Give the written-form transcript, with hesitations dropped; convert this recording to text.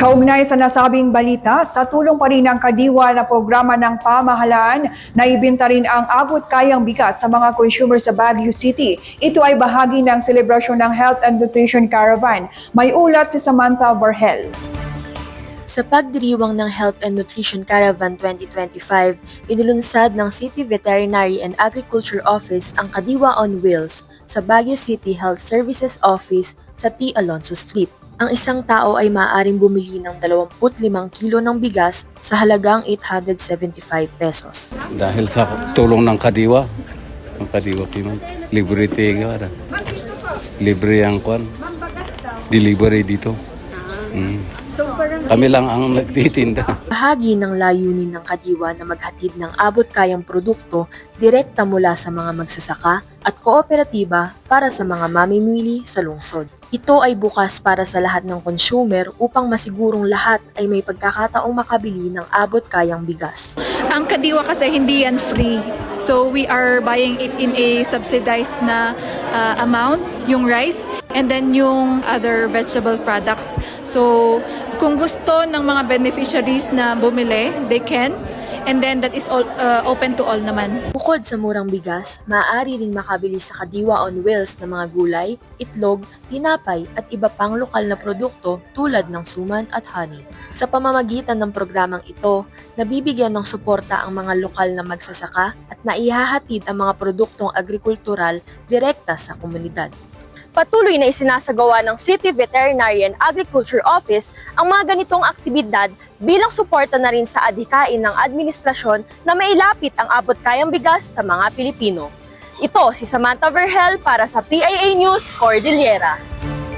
Kaugnay sa nasabing balita, sa tulong pa rin ng Kadiwa na programa ng pamahalaan, naibenta rin ang abot-kayang bigas sa mga consumer sa Baguio City. Ito ay bahagi ng selebrasyon ng Health and Nutrition Caravan. May ulat si Samantha Barhel. Sa pagdiriwang ng Health and Nutrition Caravan 2025, inilunsad ng City Veterinary and Agriculture Office ang Kadiwa on Wheels sa Baguio City Health Services Office sa T. Alonso Street. Ang isang tao ay maaaring bumili ng 25 kilo ng bigas sa halagang 875 pesos. Dahil sa tulong ng Kadiwa, Piman, libre tiga, libre ang kwan, delivery dito. Kami lang ang nagtitinda. Bahagi ng layunin ng Kadiwa na maghatid ng abot-kayang produkto direkta mula sa mga magsasaka at kooperatiba para sa mga mamimili sa lungsod. Ito ay bukas para sa lahat ng consumer upang masigurong lahat ay may pagkakataong makabili ng abot-kayang bigas. Ang Kadiwa kasi hindi yan free. So we are buying it in a subsidized na amount, yung rice, and then yung other vegetable products. So kung gusto ng mga beneficiaries na bumili, they can. And then that is all, open to all naman. Bukod sa murang bigas, maaari ring makabili sa Kadiwa on Wheels ng mga gulay, itlog, tinapay at iba pang lokal na produkto tulad ng suman at honey. Sa pamamagitan ng programang ito, nabibigyan ng suporta ang mga lokal na magsasaka at naihahatid ang mga produktong agrikultural direkta sa komunidad. Patuloy na isinasagawa ng City Veterinary and Agriculture Office ang mga ganitong aktibidad bilang suporta na rin sa adhikain ng administrasyon na mailapit ang abot-kayang bigas sa mga Pilipino. Ito si Samantha Verhel para sa PIA News Cordillera.